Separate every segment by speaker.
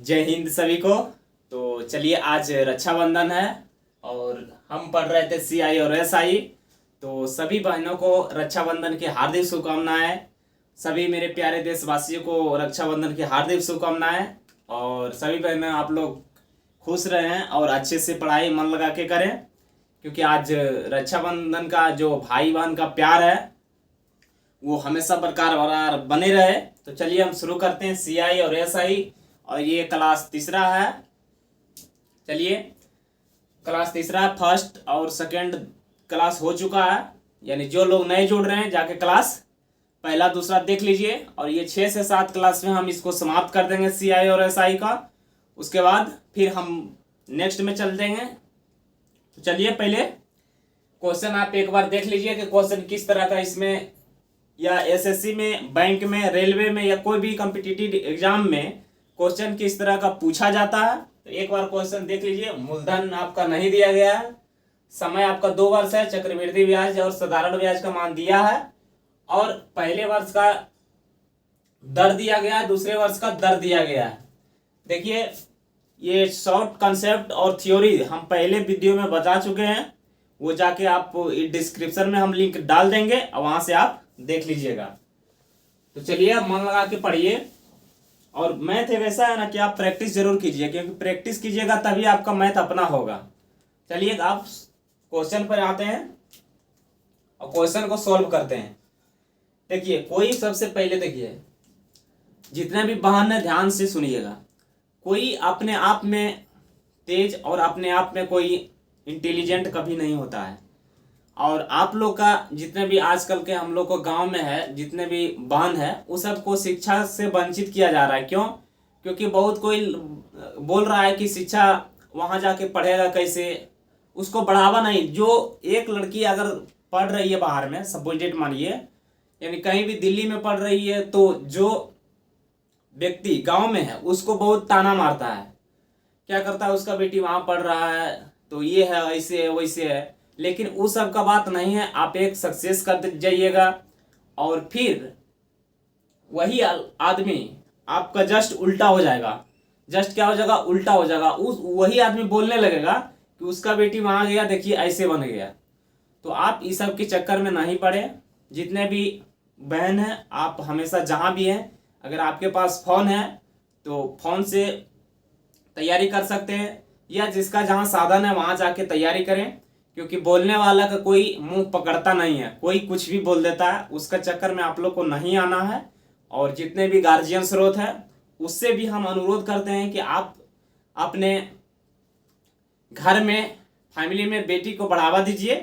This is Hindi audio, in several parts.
Speaker 1: जय हिंद सभी को। तो चलिए, आज रक्षाबंधन है और हम पढ़ रहे थे CI और SI। तो सभी बहनों को रक्षाबंधन की हार्दिक शुभकामनाएं। सभी मेरे प्यारे देशवासियों को रक्षाबंधन की हार्दिक शुभकामनाएं। और सभी बहनें आप लोग खुश रहें और अच्छे से पढ़ाई मन लगा के करें, क्योंकि आज रक्षाबंधन का जो भाई बहन का प्यार है वो हमेशा बरकरार बने रहे। तो चलिए हम शुरू करते हैं CI और SI। और ये क्लास तीसरा है। चलिए, क्लास तीसरा, फर्स्ट और सेकंड क्लास हो चुका है। यानी जो लोग नए जुड़ रहे हैं जाके क्लास पहला दूसरा देख लीजिए। और ये 6 से 7 क्लास में हम इसको समाप्त कर देंगे CI और SI का। उसके बाद फिर हम नेक्स्ट में चल देंगे। तो चलिए, पहले क्वेश्चन आप एक बार देख लीजिए कि क्वेश्चन किस तरह का इसमें, या SSC में, बैंक में, रेलवे में, या कोई भी कॉम्पिटिटिव एग्जाम में क्वेश्चन किस तरह का पूछा जाता है। तो एक बार क्वेश्चन देख लीजिए। मूलधन आपका नहीं दिया गया है, समय आपका 2 वर्ष है, चक्रवृद्धि ब्याज और साधारण ब्याज का मान दिया है, और पहले वर्ष का दर दिया गया है, दूसरे वर्ष का दर दिया गया है। देखिए, ये शॉर्ट कंसेप्ट और थ्योरी हम पहले वीडियो में बता चुके हैं, वो जाके आप डिस्क्रिप्शन में हम लिंक डाल देंगे और वहां से आप देख लीजिएगा। तो चलिए, आप मन लगा के पढ़िए। और मैथ एक ऐसा है ना कि आप प्रैक्टिस जरूर कीजिए, क्योंकि प्रैक्टिस कीजिएगा तभी आपका मैथ अपना होगा। चलिए, आप क्वेश्चन पर आते हैं और क्वेश्चन को सॉल्व करते हैं। देखिए, कोई सबसे पहले देखिए, जितने भी बहन है ध्यान से सुनिएगा। कोई अपने आप में तेज और अपने आप में कोई इंटेलिजेंट कभी नहीं होता है। और आप लोग का जितने भी आजकल के हम लोग को गांव में है, जितने भी बहन है, उस सबको शिक्षा से वंचित किया जा रहा है। क्यों? क्योंकि बहुत कोई बोल रहा है कि शिक्षा वहां जाके पढ़ेगा कैसे, उसको बढ़ावा नहीं। जो एक लड़की अगर पढ़ रही है बाहर में, सपोजिट मानिए, यानी कहीं भी दिल्ली में पढ़ रही है, तो जो व्यक्ति गांव में है उसको बहुत ताना मारता है। क्या करता है, उसका बेटी वहां पढ़ रहा है तो ये है, ऐसे है, वैसे है। लेकिन उस सब का बात नहीं है। आप एक सक्सेस कर जाइएगा और फिर वही आदमी आपका जस्ट उल्टा हो जाएगा। जस्ट क्या हो जाएगा? उल्टा हो जाएगा। उस वही आदमी बोलने लगेगा कि उसका बेटी वहां गया, देखिए ऐसे बन गया। तो आप इस सब के चक्कर में नहीं पड़े। जितने भी बहन हैं, आप हमेशा जहां भी हैं, अगर आपके पास फोन है तो फोन से तैयारी कर सकते हैं, या जिसका जहां साधन है वहां जाके तैयारी करें। क्योंकि बोलने वाला का कोई मुंह पकड़ता नहीं है, कोई कुछ भी बोल देता है। उसका चक्कर में आप लोग को नहीं आना है। और जितने भी गार्जियन स्रोत है उससे भी हम अनुरोध करते हैं कि आप अपने घर में, फैमिली में बेटी को बढ़ावा दीजिए,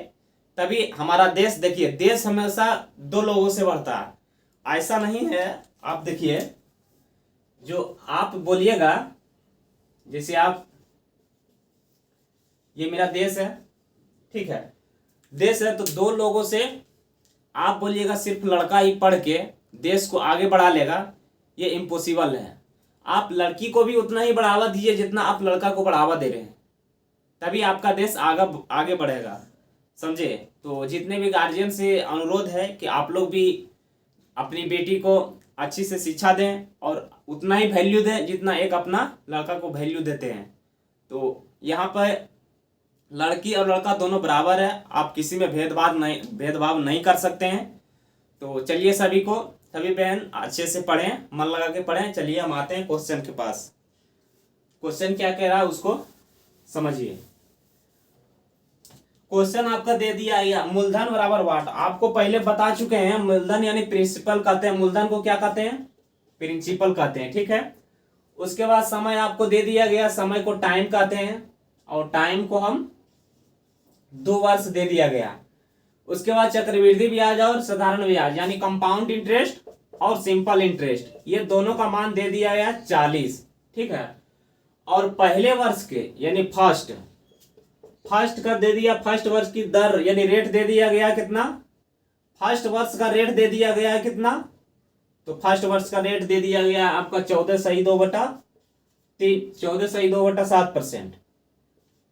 Speaker 1: तभी हमारा देश, देखिए देश हमेशा 2 लोगों से बढ़ता है। ऐसा नहीं है। आप देखिए, जो आप बोलिएगा, जैसे आप, ये मेरा देश है, ठीक है, देश है, तो 2 लोगों से आप बोलिएगा सिर्फ लड़का ही पढ़ के देश को आगे बढ़ा लेगा, ये इम्पॉसिबल है। आप लड़की को भी उतना ही बढ़ावा दीजिए जितना आप लड़का को बढ़ावा दे रहे हैं, तभी आपका देश आगे बढ़ेगा। समझे? तो जितने भी गार्जियन से अनुरोध है कि आप लोग भी अपनी बेटी को अच्छी से शिक्षा दें और उतना ही वैल्यू दें जितना एक अपना लड़का को वैल्यू देते हैं। तो यहाँ पर लड़की और लड़का दोनों बराबर है। आप किसी में भेदभाव नहीं कर सकते हैं। तो चलिए, सभी बहन अच्छे से पढ़ें, मन लगा के पढ़ें। चलिए, हम आते हैं क्वेश्चन के पास। क्वेश्चन क्या कह रहा है उसको समझिए। क्वेश्चन आपका दे दिया गया, मूलधन बराबर वाट। आपको पहले बता चुके हैं, मूलधन यानी प्रिंसिपल कहते हैं। मूलधन को क्या कहते हैं? प्रिंसिपल कहते हैं, ठीक है। उसके बाद समय आपको दे दिया गया, समय को टाइम कहते हैं, और टाइम को हम 2 वर्ष दे दिया गया। उसके बाद चक्रवृद्धि ब्याज और साधारण ब्याज, यानी कंपाउंड इंटरेस्ट और सिंपल इंटरेस्ट, ये दोनों का मान दे दिया गया 40, ठीक है। और पहले वर्ष के, यानी फर्स्ट का दे दिया, फर्स्ट वर्ष की दर यानी रेट दे दिया गया कितना? फर्स्ट वर्ष का रेट दे दिया गया है कितना? तो फर्स्ट वर्ष का रेट दे दिया गया आपका 14.2/7%,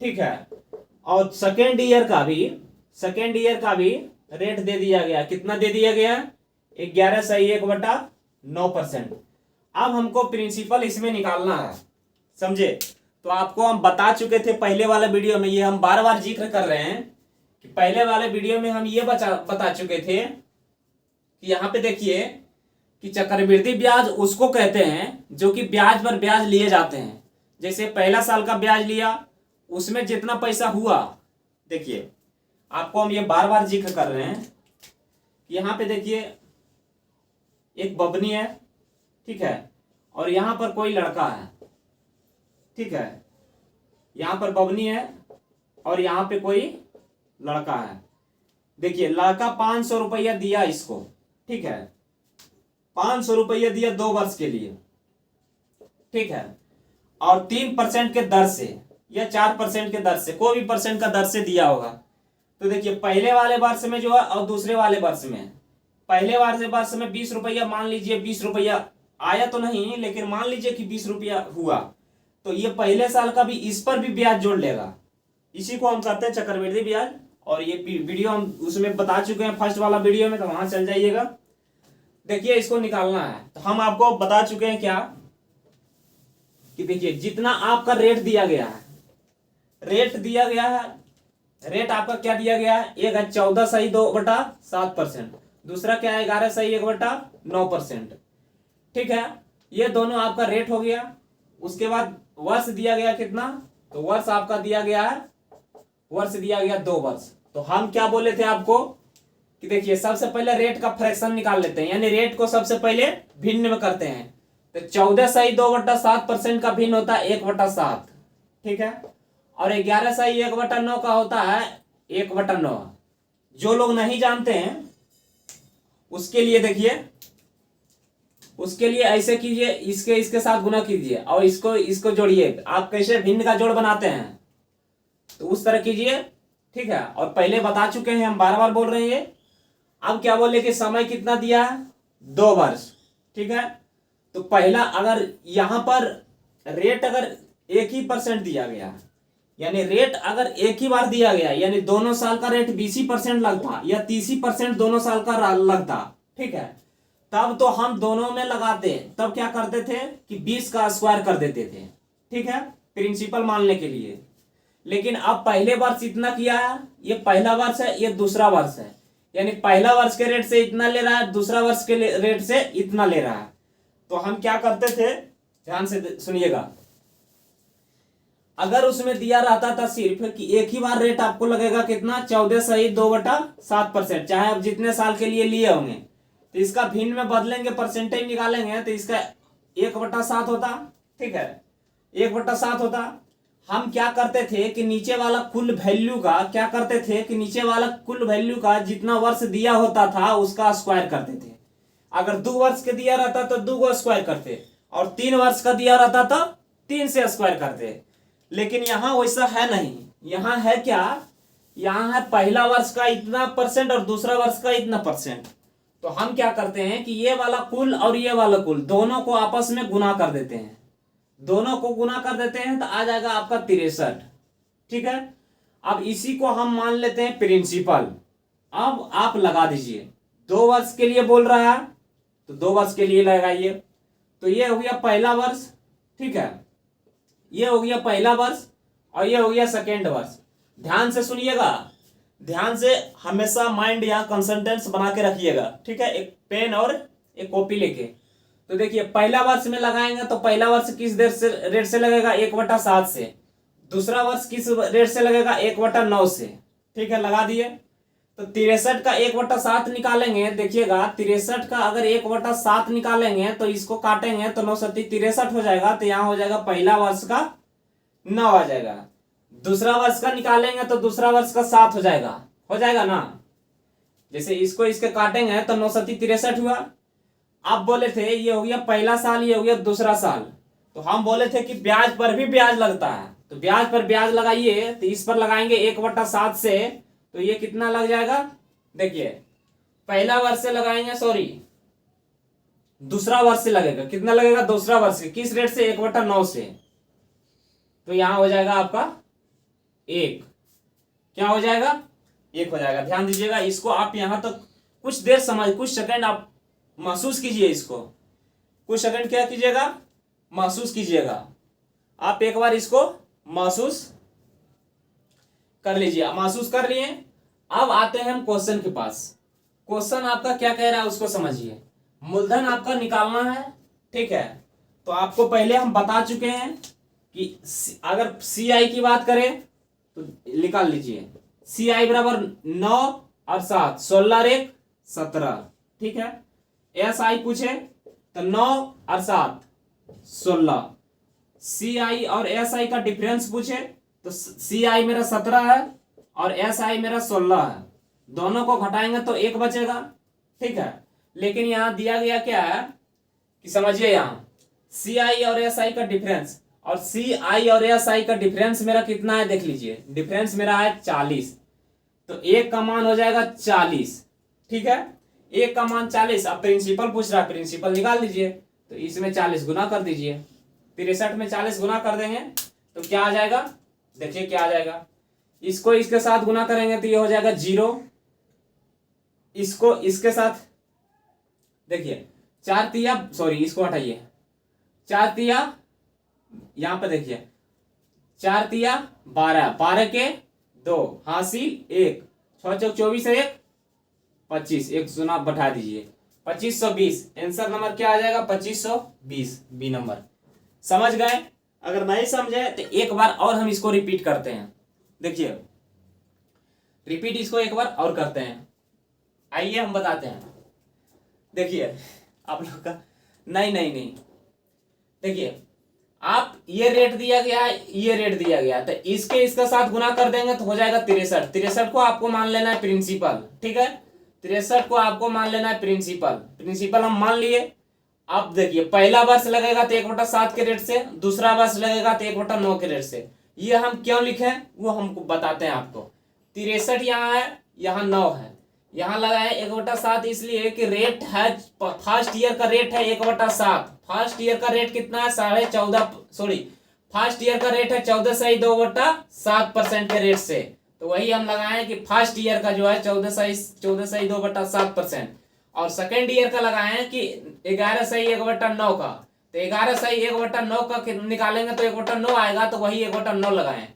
Speaker 1: ठीक है। और सेकेंड ईयर का भी रेट दे दिया गया, कितना दे दिया गया? 11.1/9%। अब हमको प्रिंसिपल इसमें निकालना है। समझे। तो आपको हम बता चुके थे पहले वाले वीडियो में, ये हम बार बार जिक्र कर रहे हैं कि पहले वाले वीडियो में हम ये बता चुके थे कि यहाँ पे देखिए कि चक्रवृद्धि ब्याज उसको कहते हैं जो कि ब्याज पर ब्याज लिए जाते हैं। जैसे पहला साल का ब्याज लिया, उसमें जितना पैसा हुआ, देखिए आपको हम ये बार बार जिक्र कर रहे हैं। यहाँ पे देखिए एक बबनी है, ठीक है, और यहाँ पर कोई लड़का है, ठीक है, यहाँ पर बबनी है और यहाँ पे कोई लड़का है। देखिए लड़का 500 रुपया दिया इसको, ठीक है, 500 रुपया दिया 2 वर्ष के लिए, ठीक है, और 3% के दर से या 4% के दर से, कोई भी परसेंट का दर से दिया होगा। तो देखिए पहले वाले वर्ष में जो है और दूसरे वाले वर्ष में, पहले वाले वर्ष में 20 रुपया, मान लीजिए 20 रुपया आया तो नहीं, लेकिन मान लीजिए कि 20 रुपया हुआ, तो ये पहले साल का भी इस पर भी ब्याज जोड़ लेगा। इसी को हम कहते हैं चक्रवृद्धि ब्याज। और ये वीडियो हम उसमें बता चुके हैं फर्स्ट वाला वीडियो में, तो वहां चल जाइएगा। देखिए इसको निकालना है, तो हम आपको बता चुके हैं क्या कि देखिए जितना आपका रेट दिया गया है, रेट आपका क्या दिया गया है, एक है 14.2/7%, दूसरा क्या है 11.1/9%, ठीक है, ये दोनों आपका रेट हो गया। उसके बाद वर्ष दिया गया कितना, तो वर्ष आपका दिया गया है, वर्ष दिया गया 2 वर्ष। तो हम क्या बोले थे आपको कि देखिए सबसे पहले रेट का फ्रैक्शन निकाल लेते हैं, यानी रेट को सबसे पहले भिन्न में करते हैं। तो 14.2/7% का भिन्न होता है 1/7, ठीक है, और 11.1/9 का होता है 1/9। जो लोग नहीं जानते हैं उसके लिए देखिए, उसके लिए ऐसे कीजिए, इसके साथ गुना कीजिए और इसको जोड़िए। आप कैसे भिन्न का जोड़ बनाते हैं तो उस तरह कीजिए, ठीक है। और पहले बता चुके हैं, हम बार बार बोल रहे हैं। अब क्या बोले कि समय कितना दिया है, 2 वर्ष, ठीक है। तो पहला अगर यहां पर रेट अगर 1% दिया गया, यानी रेट अगर एक ही बार दिया गया, यानी दोनों साल का रेट 20% लगता या 30% दोनों साल का लगता, ठीक है, तब तो हम दोनों में लगाते, तब क्या करते थे कि 20 का स्क्वायर कर देते थे, ठीक है, प्रिंसिपल मानने के लिए। लेकिन अब पहले वर्ष इतना किया है, ये पहला वर्ष है, ये दूसरा वर्ष है, यानी पहला वर्ष के रेट से इतना ले रहा है, दूसरा वर्ष के रेट से इतना ले रहा है। तो हम क्या करते थे, ध्यान से सुनिएगा, अगर उसमें दिया रहता था सिर्फ कि एक ही बार रेट आपको लगेगा कितना, 14.2/7%, चाहे आप जितने साल के लिए लिए होंगे, तो इसका भिन्न में बदलेंगे, परसेंटेज निकालेंगे, तो इसका 1/7 होता, ठीक है, 1/7 होता। हम क्या करते थे कि नीचे वाला कुल वैल्यू का क्या करते थे कि नीचे वाला कुल वैल्यू का जितना वर्ष दिया होता था उसका स्क्वायर करते थे। अगर 2 वर्ष के दिया रहता तो 2 को स्क्वायर करते, और 3 वर्ष का दिया रहता तो 3 से स्क्वायर करते। लेकिन यहाँ वैसा है नहीं, यहाँ है क्या, यहाँ है पहला वर्ष का इतना परसेंट और दूसरा वर्ष का इतना परसेंट। तो हम क्या करते हैं कि ये वाला कुल और ये वाला कुल दोनों को आपस में गुना कर देते हैं, दोनों को गुना कर देते हैं, तो आ जाएगा आपका 63, ठीक है। अब इसी को हम मान लेते हैं प्रिंसिपल। अब आप लगा दीजिए, 2 वर्ष के लिए बोल रहा है तो 2 वर्ष के लिए लगाइए। तो ये हो गया पहला वर्ष, ठीक है, ये हो गया पहला वर्ष और ये हो गया सेकेंड वर्ष। ध्यान से सुनिएगा, ध्यान से हमेशा माइंड यहाँ कंसंट्रेट बना के रखिएगा, ठीक है, एक पेन और एक कॉपी लेके। तो देखिए पहला वर्ष में लगाएंगे तो पहला वर्ष किस रेट से लगेगा, 1/7 से। दूसरा वर्ष किस रेट से लगेगा, 1/9 से, ठीक है, लगा दिए। तो 63 का 1/7 निकालेंगे, देखिएगा 63 का अगर 1/7 निकालेंगे तो इसको काटेंगे तो 9 7 63 हो जाएगा। तो यहाँ हो जाएगा पहला वर्ष का 9 आ जाएगा, दूसरा वर्ष का निकालेंगे तो दूसरा वर्ष का 7 हो जाएगा ना। जैसे इसको इसके काटेंगे तो 9 7 63 हुआ। आप बोले थे ये हो गया पहला साल, ये हो गया दूसरा साल, तो हम बोले थे कि ब्याज पर भी ब्याज लगता है, तो ब्याज पर ब्याज लगाइए। तो इस पर लगाएंगे 1/7 से, तो ये कितना लग जाएगा, देखिए पहला वर्ष से लगाएंगे, सॉरी दूसरा वर्ष से लगेगा, कितना लगेगा, दूसरा वर्ष से, किस रेट से, 1/9 से। तो यहां हो जाएगा आपका 1, क्या हो जाएगा, 1 हो जाएगा। ध्यान दीजिएगा, इसको आप यहां तक कुछ देर कुछ सेकंड आप महसूस कीजिए, इसको कुछ सेकंड क्या कीजिएगा, महसूस कीजिएगा। आप एक बार इसको महसूस कर लीजिए। महसूस कर लिए। अब आते हैं हम क्वेश्चन के पास। क्वेश्चन आपका क्या कह रहा है उसको समझिए। मूलधन आपका निकालना है, ठीक है। तो आपको पहले हम बता चुके हैं कि अगर सी आई की बात करें तो निकाल लीजिए। सी आई बराबर 9 और 7, 16 और 1 17, ठीक है। एस आई पूछे तो 9 और 7 16। सी आई और एस आई का डिफरेंस पूछे तो सी आई मेरा 17 है और एस आई मेरा 16 है। दोनों को घटाएंगे तो 1 बचेगा, ठीक है। लेकिन यहां दिया गया क्या है कि समझिए, यहां सी आई और एस आई का डिफरेंस, और सी आई और एस आई का डिफरेंस मेरा कितना है देख लीजिए। डिफरेंस मेरा है 40। तो एक का मान हो जाएगा 40, ठीक है। एक का मान 40। अब प्रिंसिपल पूछ रहा है, प्रिंसिपल निकाल दीजिए। तो इसमें 40 गुना कर दीजिए। 63 में 40 गुना कर देंगे तो क्या आ जाएगा, देखिए क्या आ जाएगा। इसको इसके साथ गुना करेंगे तो ये हो जाएगा 0। इसको इसके साथ देखिए 4 तिया, सॉरी इसको हटाइए, 4 तिया, यहां पे देखिए 4 तिया 12, 12 के 2 हासिल 1, 6 चौक 24 है 1 25, एक सुना बैठा दीजिए 2520। आंसर नंबर क्या आ जाएगा 2520, बी नंबर। समझ गए? अगर नहीं समझे तो एक बार और हम इसको रिपीट करते हैं। देखिए रिपीट इसको एक बार और करते हैं। आइए हम बताते हैं। देखिए आप लोग का नहीं देखिए, आप ये रेट दिया गया है, ये रेट दिया गया, तो इसके इसका साथ गुना कर देंगे तो हो जाएगा 63। 63 को आपको मान लेना है प्रिंसिपल, ठीक है। 63 को आपको मान लेना है प्रिंसिपल। प्रिंसिपल हम मान लिए। अब देखिए पहला वर्ष लगेगा तो 1/7 के रेट से, दूसरा वर्ष लगेगा तो 1/9 के रेट से। ये हम क्यों लिखे वो हमको बताते हैं आपको। 63 यहाँ है, यहाँ 9 है, यहाँ लगा है 1/7 इसलिए कि रेट है, फर्स्ट ईयर का रेट है 1/7। फर्स्ट ईयर का रेट कितना है 14.5, सॉरी फर्स्ट ईयर का रेट है 14.2/7% के रेट से। तो वही हम लगाए कि फर्स्ट ईयर का जो है 14.2/7%, और सेकेंड ईयर का लगाए हैं कि 11.1/9 का। तो 11.1/9 का निकालेंगे तो 1/9 आएगा, तो वही 1/9 लगाए।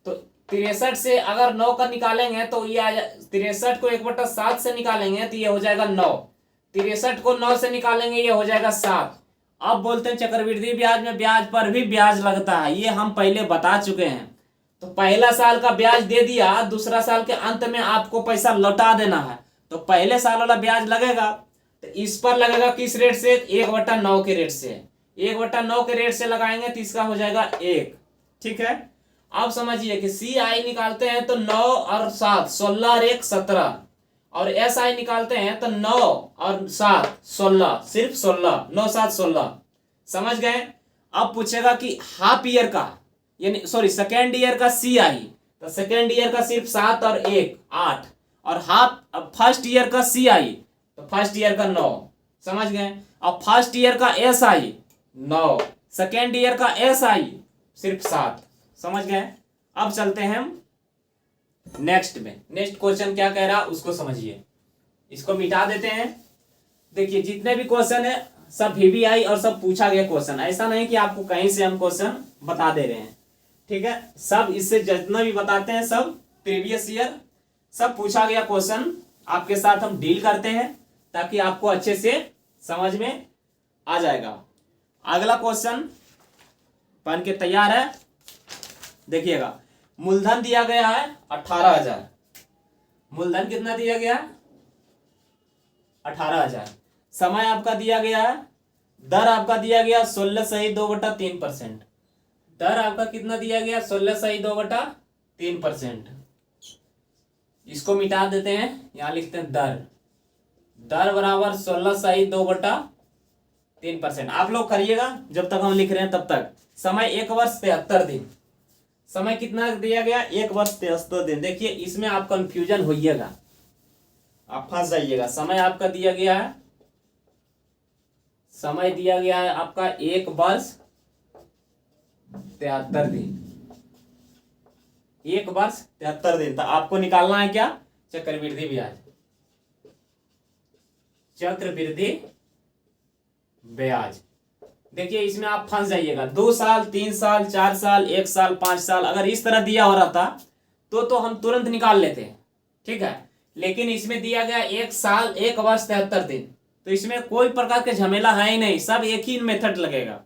Speaker 1: तो 63 से अगर 9 का निकालेंगे तो ये आ जाए, 63 को 1/7 से निकालेंगे तो ये हो जाएगा 9। 63 को 9 से निकालेंगे ये हो जाएगा 7। अब बोलते हैं चक्रवृद्धि ब्याज में ब्याज पर भी ब्याज लगता है, ये हम पहले बता चुके हैं। तो पहला साल का ब्याज दे दिया, दूसरा साल के अंत में आपको पैसा लौटा देना है, तो पहले साल वाला ब्याज लगेगा। तो इस पर लगेगा किस रेट से 1/9 के रेट से। 1/9 के रेट से लगाएंगे तो इसका हो जाएगा 1, ठीक है। अब समझिए कि सी आई निकालते हैं तो 9 और 7 16 और 1 17, और एस आई निकालते हैं तो 9 और 7 16, सिर्फ 16, 9 7 16। समझ गए? अब पूछेगा कि हाफ ईयर का, यानी सॉरी सेकेंड ईयर का सी आई, तो सेकेंड ईयर का सिर्फ 7 और 1 8, और हाफ अब फर्स्ट ईयर का सी आई तो फर्स्ट ईयर का 9। समझ गए? अब फर्स्ट ईयर का एस आई 9, सेकेंड ईयर का एस आई सिर्फ 7। समझ गए? अब चलते हैं हम नेक्स्ट में। नेक्स्ट क्वेश्चन क्या कह रहा उसको समझिए। इसको मिटा देते हैं। देखिए जितने भी क्वेश्चन है सब वीवीआई और सब पूछा गया क्वेश्चन, ऐसा नहीं कि आपको कहीं से हम क्वेश्चन बता दे रहे हैं, ठीक है। सब इससे जितना भी बताते हैं सब प्रीवियस ईयर सब पूछा गया क्वेश्चन आपके साथ हम डील करते हैं, ताकि आपको अच्छे से समझ में आ जाएगा। अगला क्वेश्चन बन के तैयार है। देखिएगा मूलधन दिया गया है 18,000। मूलधन कितना दिया गया है 18,000। समय आपका दिया गया है, दर आपका दिया गया 16.2/3%। दर आपका कितना दिया गया 16.2/3%। इसको मिटा देते हैं, यहां लिखते हैं दर। दर बराबर 16.2/3%। आप लोग करिएगा जब तक हम लिख रहे हैं तब तक। समय 1 वर्ष 73 दिन। समय कितना दिया गया 1 वर्ष 73 दिन। देखिए इसमें आप कंफ्यूजन होइएगा, आप फंस जाइएगा। समय आपका दिया गया है, समय दिया गया है आपका 1 वर्ष 73 दिन। 1 वर्ष 73 दिन। तो आपको निकालना है क्या चक्रवृद्धि ब्याज। चक्रवृद्धि ब्याज देखिए इसमें आप फंस जाइएगा। 2 साल, 3 साल, 4 साल, 1 साल, 5 साल, अगर इस तरह दिया हो रहा था तो हम तुरंत निकाल लेते हैं, ठीक है। लेकिन इसमें दिया गया 1 साल 1 वर्ष 73 दिन, तो इसमें कोई प्रकार के झमेला है ही नहीं, सब एक ही मेथड लगेगा,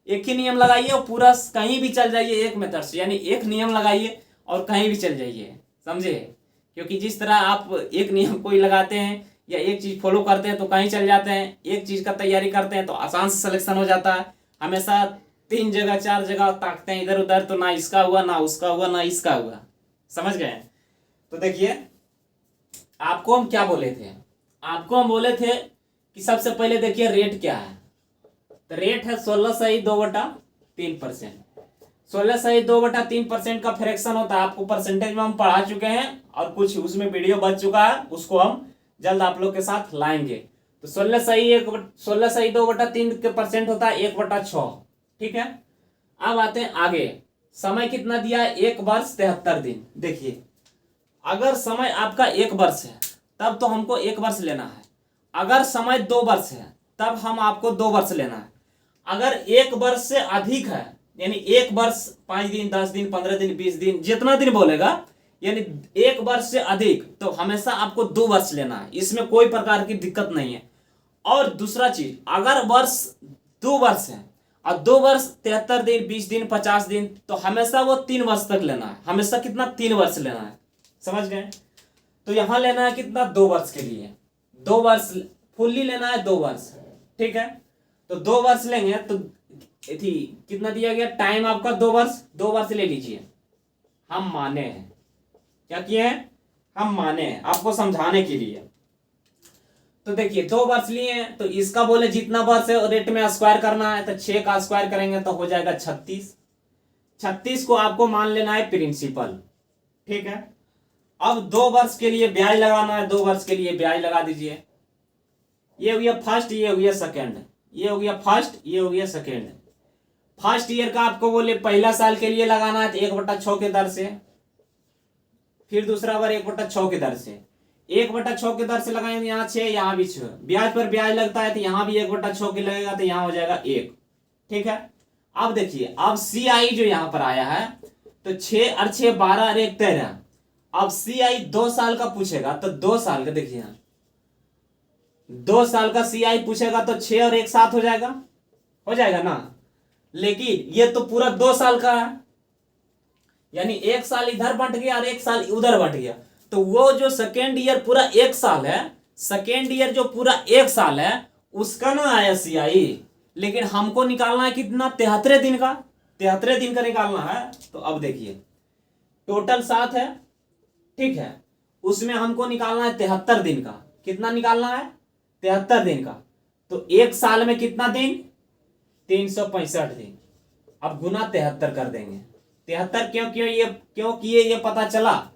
Speaker 1: एक ही नियम लगाइए और पूरा कहीं भी चल जाइए एक मेथड से, यानी एक नियम लगाइए और कहीं भी चल जाइए, समझे। क्योंकि जिस तरह आप एक नियम कोई लगाते हैं या एक चीज फॉलो करते हैं तो कहीं चल जाते हैं, एक चीज का तैयारी करते हैं तो आसान से सिलेक्शन हो जाता है। हमेशा 3 जगह 4 जगह ताकते हैं इधर उधर, तो ना इसका हुआ ना उसका हुआ ना इसका हुआ, समझ गए। तो देखिए आपको हम क्या बोले थे, आपको हम बोले थे कि सबसे पहले देखिए रेट क्या है। तो रेट है 16/2/3%। 16/2/3% का फ्रैक्शन होता है, आपको परसेंटेज में हम पढ़ा चुके हैं और कुछ उसमें वीडियो बच चुका है, उसको हम जल्द आप लोग के साथ लाएंगे। तो 16/2/3 के परसेंट होता है 1/6, ठीक है। अब आते हैं आगे, समय कितना दिया है, 1 वर्ष 73 दिन। देखिए अगर समय आपका 1 वर्ष है तब तो हमको 1 वर्ष लेना है, अगर समय 2 वर्ष है तब हम आपको 2 वर्ष लेना है, अगर 1 वर्ष से अधिक है यानी 1 वर्ष 5 दिन 10 दिन 15 दिन 20 दिन जितना दिन बोलेगा, यानी 1 वर्ष से अधिक तो हमेशा आपको 2 वर्ष लेना है, इसमें कोई प्रकार की दिक्कत नहीं है। और दूसरा चीज, अगर वर्ष 2 वर्ष है और 2 वर्ष 73 दिन 20 दिन 50 दिन तो हमेशा वो 3 वर्ष तक लेना है, हमेशा कितना 3 वर्ष लेना है, समझ गए। तो यहां लेना है कितना, 2 वर्ष के लिए 2 वर्ष फुल्ली लेना है, 2 वर्ष, ठीक है। तो 2 वर्ष लेंगे तो थी कितना दिया गया टाइम आपका, 2 वर्ष, 2 वर्ष ले लीजिए। हम माने हैं, क्या किए हैं, हम माने हैं आपको समझाने के लिए। तो देखिए 2 वर्ष लिए हैं तो इसका बोले जितना वर्ष है रेट में स्क्वायर करना है, तो 6 का स्क्वायर करेंगे तो हो जाएगा 36। 36 को आपको मान लेना है प्रिंसिपल, ठीक है। अब 2 वर्ष के लिए ब्याज लगाना है, 2 वर्ष के लिए ब्याज लगा दीजिए। ये हो गया फर्स्ट, ये हो गया सेकेंड, ये हो गया फर्स्ट, ये हो गया सेकेंड। फर्स्ट ईयर का आपको बोले पहला साल के लिए लगाना है तो 1/6 के दर से, फिर दूसरा बार 1/6 के दर से, 1/6 के दर से लगाएंगे, यहाँ 6 यहाँ भी 6, ब्याज पर ब्याज लगता है तो यहाँ भी 1/6 के लगेगा तो यहाँ हो जाएगा 1, ठीक है। अब देखिए अब CI जो यहाँ पर आया है तो 6 और 6 12 और 1 13। अब CI 2 साल का पूछेगा तो 2 साल का, देखिए 2 साल का CI पूछेगा तो 6 और 1 7 हो जाएगा ना। लेकिन ये तो पूरा 2 साल का है, यानी 1 साल इधर बंट गया और 1 साल उधर बंट गया, तो वो जो सेकेंड ईयर पूरा 1 साल है, सेकेंड ईयर जो पूरा 1 साल है उसका ना आया CI, लेकिन हमको निकालना है कितना, 73 दिन का, 73 दिन का निकालना है। तो अब देखिए टोटल 7 है, ठीक है, उसमें हमको निकालना है 73 दिन का, कितना निकालना है 73 दिन का। तो 1 साल में कितना दिन, 365 दिन। अब गुना 73 कर देंगे। 73 क्यों किए ये पता चला,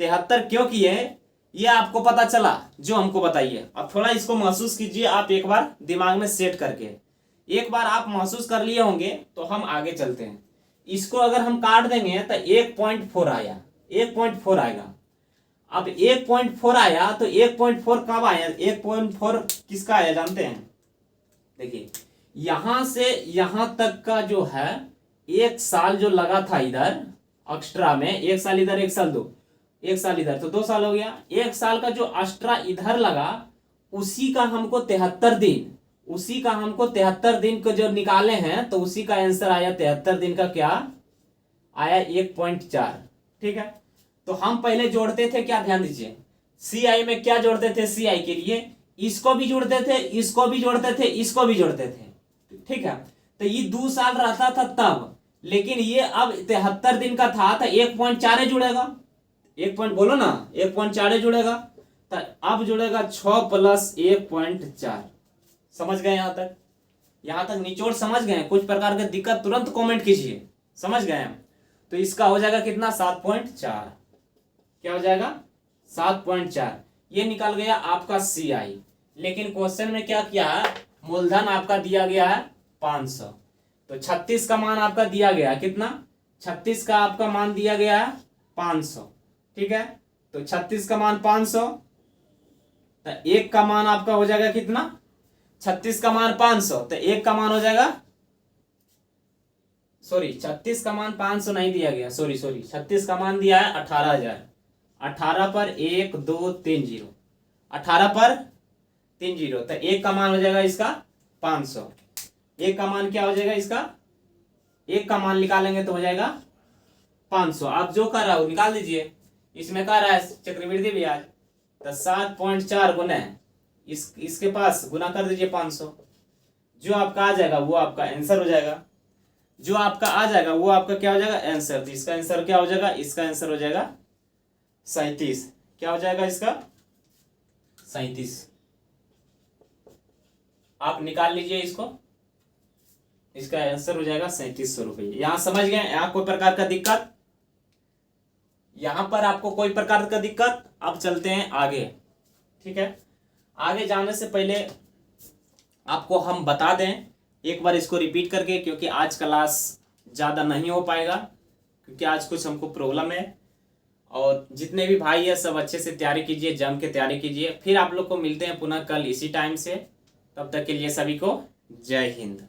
Speaker 1: 73 क्यों किए ये आपको पता चला जो हमको बताइए। अब थोड़ा इसको महसूस कीजिए आप एक बार दिमाग में सेट करके, एक बार आप महसूस कर लिए होंगे तो हम आगे चलते हैं। इसको अगर हम काट देंगे तो 1.4 आया, 1.4 आएगा। अब 1.4 आया तो 1.4 कब आया, 1.4 किसका आया जानते हैं, देखिए यहां से यहां तक का जो है 1 साल जो लगा था इधर एक्स्ट्रा में, 1 साल इधर 1 साल 2, 1 साल इधर तो 2 साल हो गया। 1 साल का जो एक्स्ट्रा इधर लगा उसी का हमको 73 दिन, उसी का हमको 73 दिन को जो निकाले हैं तो उसी का आंसर आया 73 दिन का क्या आया 1.4, ठीक है। तो हम पहले जोड़ते थे, क्या ध्यान दीजिए, CI में क्या जोड़ते थे, CI के लिए इसको भी जोड़ते थे, इसको भी जोड़ते थे, इसको भी जोड़ते थे, ठीक है। तो ये 2 साल रहता था तब, लेकिन ये अब 73 दिन का था तो 1.4 जुड़ेगा, 1 पॉइंट बोलो ना 1.4 जुड़ेगा, तो अब जुड़ेगा 6 + 1.4। समझ गए यहां तक, यहां तक निचोड़ समझ गए, कुछ प्रकार की दिक्कत तुरंत कमेंट कीजिए, समझ गए हम। तो इसका हो जाएगा कितना 7.4, क्या हो जाएगा 7.4, ये निकल गया आपका CI। लेकिन क्वेश्चन में क्या किया है, मूलधन आपका दिया गया है 500, तो 36 का मान आपका दिया गया है कितना, 36 का आपका मान दिया गया है 500, ठीक है। तो 36 का मान 500, तो 1 का मान आपका हो जाएगा कितना, 36 का मान 500, तो 1 का मान हो जाएगा, सॉरी 36 का मान 500 नहीं दिया गया, सॉरी 36 का मान दिया है 18,000। 18 पर 1 2 3 0, 18 पर 3 0, तो 1 का मान हो जाएगा इसका 500। 1 का मान क्या हो जाएगा इसका, 1 का मान निकालेंगे तो हो जाएगा 500। आप जो कर रहा हो निकाल दीजिए। इसमें कर रहा है चक्रवृद्धि ब्याज, तो 7.4 गुना है इसके पास, गुना कर दीजिए 500। जो आपका आ जाएगा वो आपका आंसर हो जाएगा, जो आपका आ जाएगा वो आपका क्या हो जाएगा आंसर। तो इसका आंसर क्या हो जाएगा, इसका आंसर हो जाएगा 37। क्या हो जाएगा इसका 37। आप निकाल लीजिए इसको, इसका आंसर हो जाएगा 3700 रुपये। यहां समझ गए, यहां कोई प्रकार का दिक्कत, यहां पर आपको कोई प्रकार का दिक्कत। अब चलते हैं आगे, ठीक है। आगे जाने से पहले आपको हम बता दें एक बार इसको रिपीट करके, क्योंकि आज क्लास ज़्यादा नहीं हो पाएगा, क्योंकि आज कुछ हमको प्रॉब्लम है। और जितने भी भाई है सब अच्छे से तैयारी कीजिए, जम के तैयारी कीजिए। फिर आप लोग को मिलते हैं पुनः कल इसी टाइम से, तब तक के लिए सभी को जय हिंद।